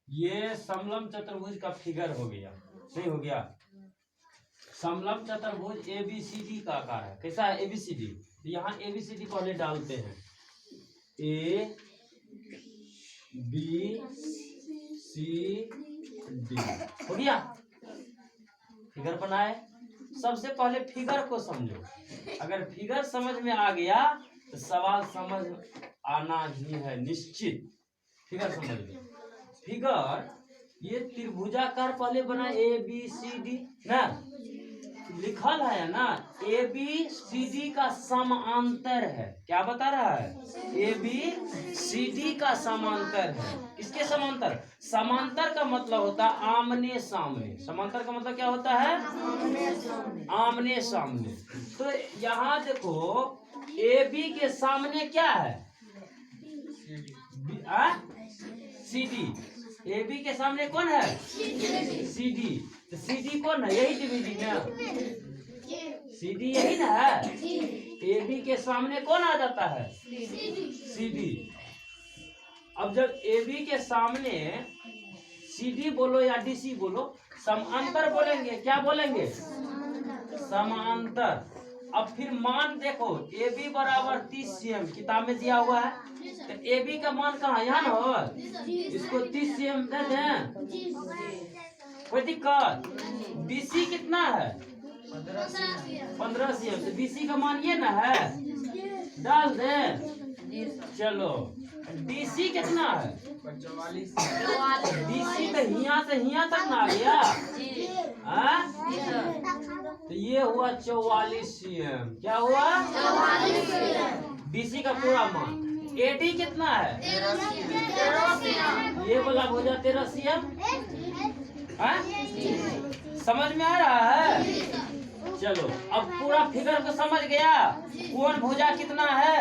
ये समलम चतुर्भुज का फिगर हो गया, नहीं हो गया। समलम चतुर्भुज ABCD का आकार है। कैसा है ABCD? यहाँ ABCD पहले डालते हैं, A B C D हो गया। फिगर बनाए। सबसे पहले फिगर को समझो। अगर फिगर समझ में आ गया तो सवाल समझ आना ही है निश्चित। फिगर समझ लो। फिगर ये त्रिभुजाकार पहले बना ABCD ना, लिखल है ना ABCD का समांतर है। क्या बता रहा है? ABCD का समांतर है। किसके समांतर? समांतर का मतलब होता है आमने सामने। समांतर का मतलब क्या होता है? आमने सामने। तो यहाँ देखो AB के सामने क्या है? CD। AB के सामने कौन है? CD। तो CD कौन है? यही डिविजन ना, CD यही ना है। AB के सामने कौन आ जाता है? CD। अब जब AB के सामने CD बोलो या DC बोलो, समांतर बोलेंगे। क्या बोलेंगे? समांतर। अब फिर मान देखो AB बराबर 30 cm किताब में दिया हुआ है। तो AB का मान कहाँ? यहाँ ना हो। इसको 30 cm दे दें, कोई दिक्कत? BC कितना है? 15 cm। तो BC का मान ये ना है, डाल दे। चलो DC कितना है? 44। DC तो यहाँ से यहाँ तक ना आ गया। तो ये हुआ 44 cm। क्या हुआ? 44 cm। BC का पूरा मान। AD कितना है? 13 cm। ये बोला भुजा 13 cm। समझ में आ रहा है? चलो अब पूरा फिगर को समझ गया। कौन भुजा कितना है?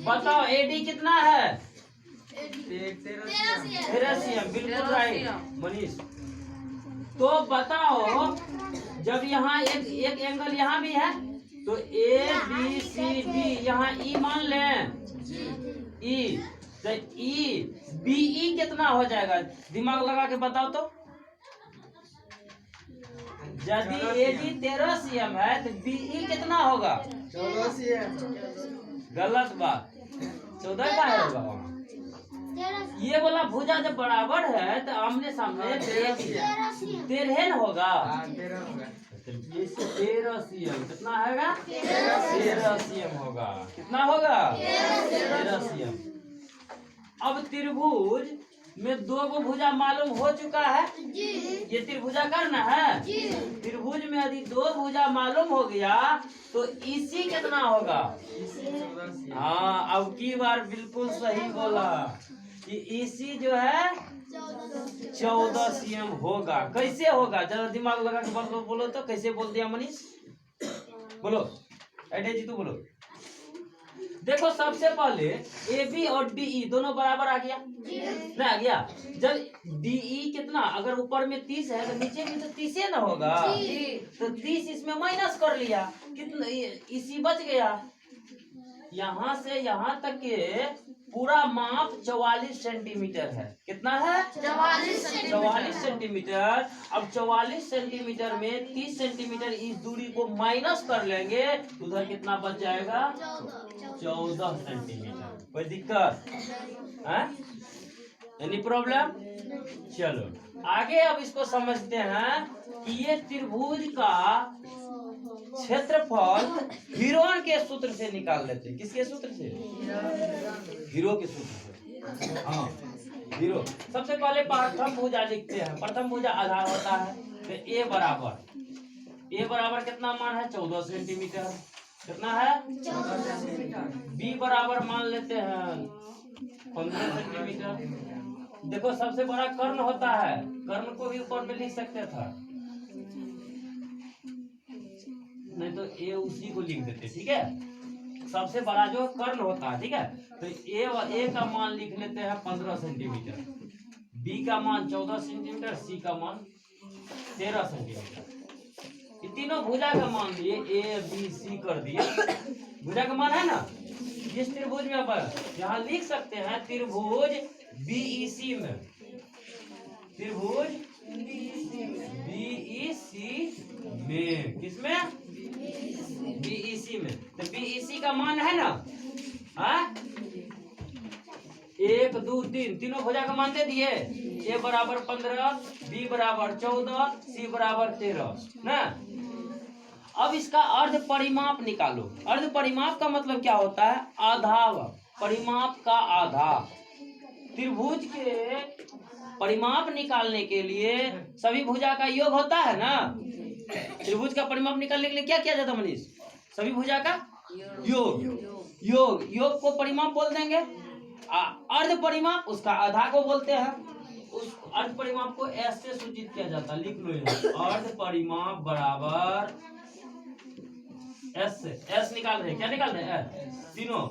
बताओ AD कितना है? 13 cm। बिल्कुल राइट मनीष। तो बताओ जब यहाँ एक एंगल यहाँ भी है तो ABCD यहाँ E मान लें, E। तो BE कितना हो जाएगा? दिमाग लगा के बताओ तो। यदि AD 13 cm है तो BE कितना होगा? 14 cm। गलत बात, 14 का है होगा। ये वाला भुजा जब बराबर है तो आमने सामने 13 होगा। 13 cm कितना होगा? 13 cm होगा। कितना होगा? 13 cm। अब त्रिभुज में दो गो भुजा मालूम हो चुका है। ये त्रिभुजाकार ना है। त्रिभुज में यदि दो भुजा मालूम हो गया तो EC कितना होगा? हाँ, अब की बार बिल्कुल सही बोला कि EC जो है 14 cm होगा। कैसे होगा? जरा दिमाग लगा के बोलो तो। कैसे बोल दिया मनीष? बोलो अडे जी, तू बोलो। देखो सबसे पहले AB और DE दोनों बराबर आ गया ना? आ गया। जब DE कितना, अगर ऊपर में 30 है तो नीचे भी तो 30 ना होगा। तो 30 इसमें माइनस कर लिया, कितना EC बच गया। यहाँ से यहाँ तक के पूरा माप 44 सेंटीमीटर है। कितना है? 44 सेंटीमीटर। अब 44 सेंटीमीटर में 30 सेंटीमीटर इस दूरी को माइनस कर लेंगे, उधर कितना बच जाएगा? 14 सेंटीमीटर। कोई दिक्कत? Any problem? चलो आगे अब इसको समझते हैं कि ये त्रिभुज का क्षेत्रफल हीरोन के सूत्र से निकाल लेते हैं। किसके सूत्र से? हीरो के सूत्र से। हाँ, हीरो। सबसे पहले प्रथम भुजा लिखते हैं। प्रथम भुजा आधार होता है तो A बराबर कितना मान है? 14 सेंटीमीटर। कितना है? 14 सेंटीमीटर। B बराबर मान लेते हैं 15 सेंटीमीटर। देखो सबसे बड़ा कर्ण होता है, कर्ण को भी ऊपर में लिख सकते था, नहीं तो A उसी को लिख देते। ठीक है, सबसे बड़ा जो कर्ण होता है। ठीक है, तो A का मान लिख लेते हैं 15 सेंटीमीटर, B का मान 14 सेंटीमीटर, C का मान 13 सेंटीमीटर। ये तीनों भुजा का मान दिए, A B C कर दिए। भुजा का मान है ना। जिस त्रिभुज में अपन यहाँ लिख सकते हैं त्रिभुज BEC में त्रिभुज बीईसी में, किसमें? बीईसी में। तो बीईसी का मान है ना, हाँ 1 2 3 तीनों भुजा का मान दे दिए। ए बराबर 15, बी बराबर 14, सी बराबर 13 ना। अब इसका अर्ध परिमाप निकालो। अर्ध परिमाप का मतलब क्या होता है? आधा, परिमाप का आधा। त्रिभुज के परिमाप निकालने के लिए सभी भुजा का योग होता है ना। त्रिभुज का परिमाप निकालने के लिए क्या किया जाता है मनीष? सभी भुजा का योग। योग योग को परिमाप बोल देंगे। अर्ध परिमाप उसका आधा को बोलते हैं। उस अर्ध परिमाप को एस से सूचित किया जाता है, लिख लो यहाँ। अर्ध परिमाप बराबर एस से। एस निकाल रहे हैं, क्या निकाल रहे हैं? तीनों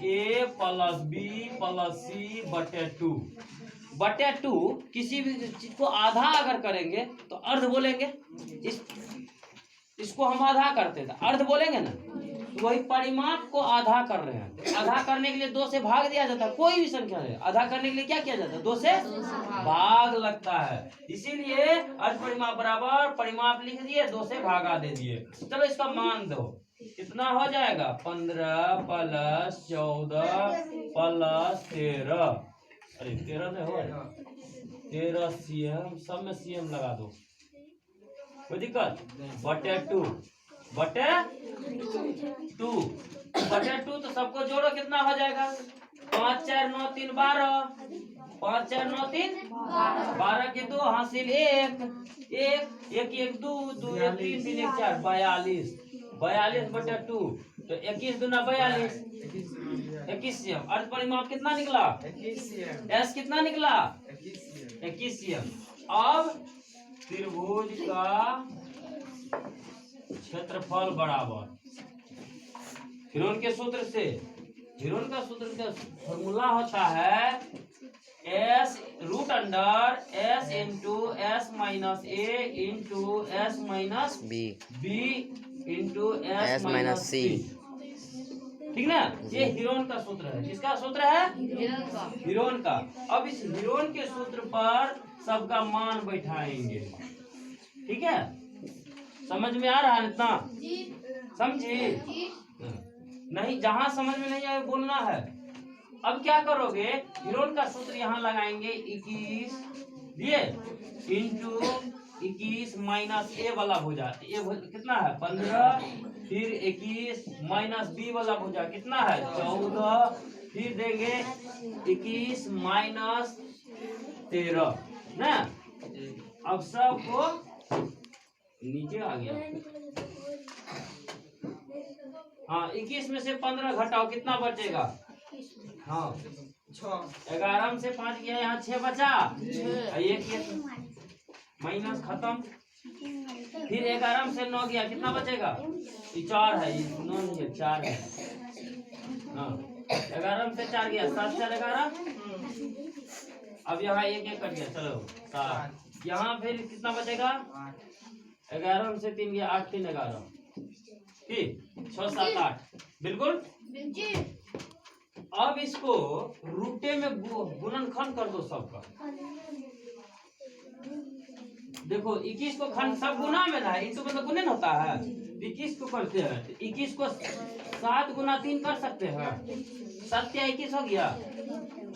ए प्लस बी प्लस सी बटे 2 बटे 2। किसी भी चीज को आधा अगर करेंगे तो अर्ध बोलेंगे। इसको हम आधा करते थे, अर्ध बोलेंगे ना। वही परिमाप को आधा कर रहे हैं। आधा करने के लिए 2 से भाग दिया जाता है, कोई भी संख्या है। आधा करने के लिए क्या किया जाता है? 2 से भाग लगता है। इसीलिए अर्ध परिमाप बराबर परिमाप लिख दिए, 2 से भागा दे दिए। चलो इसका मान दो, कितना हो जाएगा? 15 प्लस 14 प्लस 13। अरे 13 नहीं हो, 13 सीएम, सब में सीएम लगा दो, कोई दिक्कत? बटे 2 बटे 2 बटे 2। तो सबको जोड़ो, कितना हो जाएगा? 5 4 9 3 12। 5 4 9 3 12 के 2 हासिल 1 1 1 1 2 2 1 3 3 1 4 42 42 बटे 2। तो 21 दूना 42, 21 सीएम। अर्ध परिमाप कितना निकला? 21 सीएम। एस कितना निकला? 21 सीएम। अब त्रिभुज का क्षेत्रफल बराबर हिरोन के सूत्र से, हिरोन का सूत्र का फॉर्मूला होता है S root under S into S minus A into S minus B into S minus C. ठीक ना? ये हिरोन का सूत्र है। किसका सूत्र है? हिरोन का। अब इस हिरोन के सूत्र पर सबका मान बैठाएंगे। ठीक है, समझ में आ रहा है इतना? समझी? नहीं, जहां समझ में नहीं आए बोलना है। अब क्या करोगे? हिरोन का सूत्र यहाँ लगाएंगे 21 दिए इंटू 21 माइनस ए वाला भुजा। ए कितना है? 15। फिर 21 माइनस बी वाला भुजा कितना है? 14। फिर देंगे 21 माइनस 13 ना। अब सबको नीचे आ गया। हाँ, 21 में से 15 घटाओ, कितना बचेगा? हाँ 11 से 5 गया, यहाँ 6 बचा। एक माइनस खत्म। फिर 11 से 9 गया, कितना बचेगा? 4 है, 9 नहीं है, 4 है। हाँ 11 से 4 गया, 7 4 11। अब यहाँ 1 1 कट गया, चलो 7। यहाँ फिर कितना बचेगा? 11 से 3 गया, 8 3 11 ठीक 6 7 8 बिल्कुल। अब इसको रूटे में गुणनखंड कर दो सबका। देखो 21 को खंड सब गुना में ना, इंटू मतलब गुणन होता है। 21 को करते हैं, 21 को 7 गुना 3 कर सकते हैं। 7 या 21 हो गया।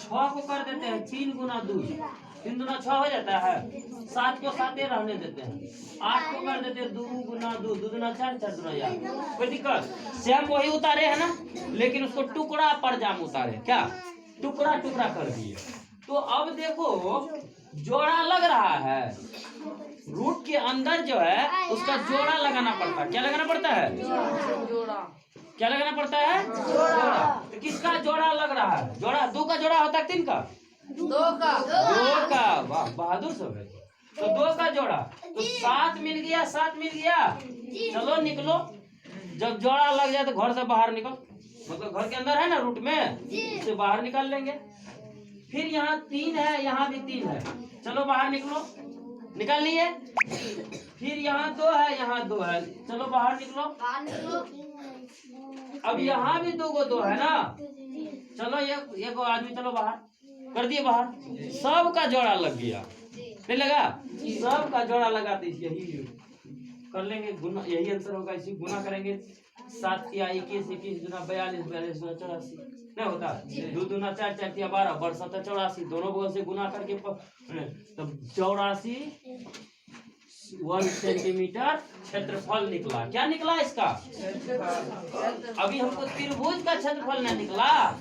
6 को कर देते हैं 3 गुना 2, 3 गुना 6 हो जाता है। 7 को 7 रहने देते हैं। 8 को कर देते हैं 2 गुना 2, 2 गुना 4, 4 गुना 8। कोई दिक्कत? श्याम वही उतारे है ना, लेकिन उसको टुकड़ा पर जाम उतारे। क्या? टुकड़ा टुकड़ा कर दिए। तो अब देखो जोड़ा लग रहा है। रूट के अंदर जो है उसका जोड़ा लगाना पड़ता है। क्या लगाना पड़ता है? जोड़ा। क्या लगाना पड़ता है? जोड़ा। तो किसका जोड़ा लग रहा है? जोड़ा 2 का जोड़ा होता है 3 का? 2 का। वाह बहादुर सब है। तो 2 का जोड़ा, तो 7 मिल गया, 7 मिल गया। चलो निकलो। जब जोड़ा लग जाए तो घर से बाहर निकल, मतलब घर के अंदर है ना रूट में, उससे बाहर निकाल लेंगे। फिर यहाँ 3 है, यहाँ भी 3 है, चलो बाहर निकलो, निकाल लिए। फिर यहाँ 2 है, यहाँ 2 है, चलो बाहर निकलो। अब यहाँ भी 2 है ना, चलो एक आदमी चलो बाहर कर दिए। बाहर सबका जोड़ा लग गया। नहीं लगा? सब का जोड़ा लगाते यही कर लेंगे, गुना यही आंसर होगा। इसी गुना करेंगे 7 या 21 21 दूना 42 42 दूना 84 नहीं होता? 2 दूना 4 4 या 12 62 84 दोनों बगल से गुना करके तब 84 1 सेंटीमीटर क्षेत्रफल निकला। क्या निकला इसका? अभी हमको त्रिभुज का क्षेत्रफल नहीं निकला,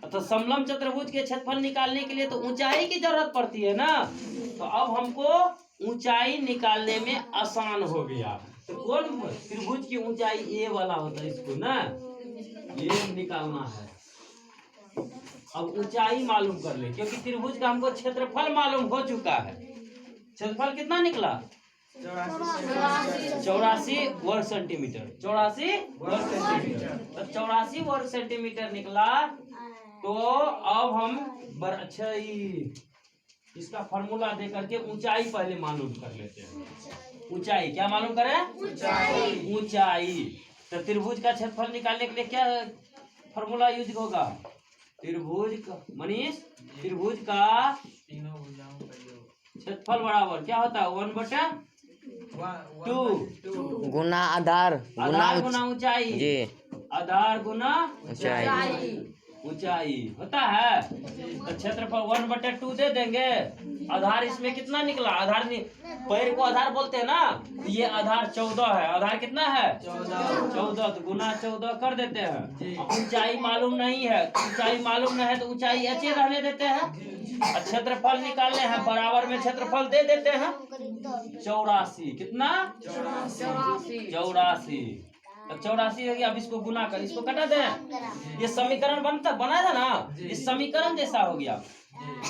तो समलंब चतुर्भुज के क्षेत्रफल निकालने के लिए तो ऊंचाई की जरूरत पड़ती है ना। तो अब हमको ऊंचाई निकालने में आसान हो गया। तो कौन त्रिभुज की ऊंचाई ए वाला होता है, इसको ना ये निकालना है। अब ऊंचाई मालूम कर ले, क्योंकि त्रिभुज का हमको क्षेत्रफल मालूम हो चुका है। क्षेत्रफल कितना निकला? 84 वर्ग सेंटीमीटर। 84 वर्ग सेंटीमीटर। तो 84 वर्ग सेंटीमीटर निकला। तो अब हम अच्छा इसका फॉर्मूला दे करके ऊंचाई पहले मालूम कर लेते हैं। ऊंचाई क्या मालूम करें? ऊंचाई। तो त्रिभुज का क्षेत्रफल निकालने के लिए क्या फॉर्मूला यूज होगा? त्रिभुज का मनीष, त्रिभुज का तीनों भुजाओं का योग क्षेत्रफल बराबर क्या होता है? 1/2 गुना आधार गुना ऊंचाई जी। आधार गुना ऊंचाई ऊंचाई होता है। तो क्षेत्रफल 1/2 दे देंगे। आधार इसमें कितना निकला? आधार पैर को आधार बोलते हैं ना, ये आधार 14 है। आधार कितना है? 14। तो गुना 14 कर देते हैं। ऊंचाई मालूम नहीं है, ऊंचाई मालूम नहीं है तो ऊंचाई ऐसे रहने देते हैं। क्षेत्रफल निकालने हैं, बराबर में क्षेत्रफल दे देते हैं। 84 कितना? 84। अब 84 हो गया। अब इसको गुना कर, इसको कटा दें। ये समीकरण बना था ना, इस समीकरण जैसा हो गया।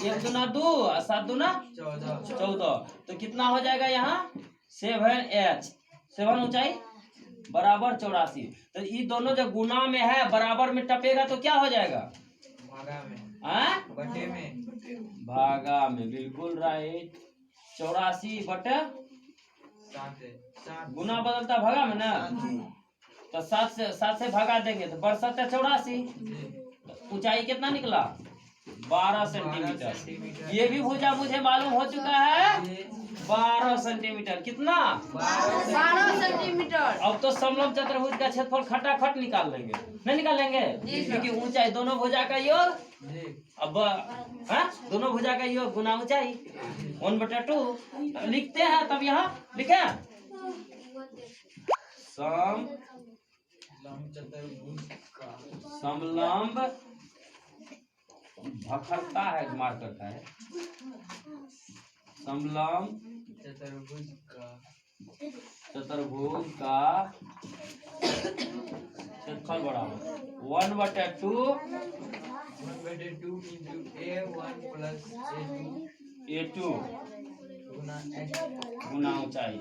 1 दूना 2 और 7 दूना 14। तो कितना हो जाएगा यहाँ? 7h 7 ऊंचाई बराबर 84। तो ये दोनों जब गुना में है बराबर में टपेगा तो क्या हो जाएगा? भागा में, बटे में, भागा में। बिल्कुल राइट। 84 बटे 7 गुना बदलता भागा में ना, तो 7 से भागा देंगे तो 62 84। ऊंचाई कितना निकला? 12 सेंटीमीटर। ये भी भुजा मुझे मालूम हो चुका है 12 सेंटीमीटर। कितना? 12 सेंटीमीटर। अब तो समलंब चतुर्भुज का क्षेत्रफल खटाखट निकाल लेंगे। नहीं निकाल लेंगे? क्योंकि ऊंचाई दोनों भुजा का योग, अब दोनों भुजा का योग गुना ऊंचाई 1/2 लिखते हैं। तब यहाँ लिखे समलंब भखरता है, मार करता है। समलंब चतुर्भुज का क्षेत्रफल बराबर 1/2 A2 गुना ऊंचाई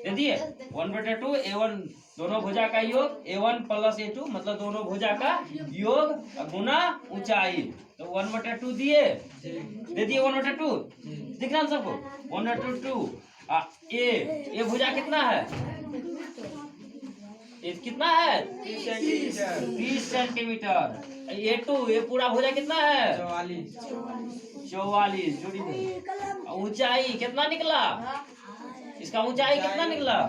दे दिए। 1/2 A1 दोनों भुजा का योग, A1 + A2 मतलब दोनों भुजा का योग गुना ऊंचाई। तो 1/2 दिए, दे दिए 1/2। दिख रहा है सबको? 1/2 ए भुजा कितना है? ये कितना है? 30 सेंटीमीटर। A2 ये पूरा भुजा कितना है? 44। जोड़ी दे। ऊंचाई कितना निकला? इसका ऊंचाई कितना निकला?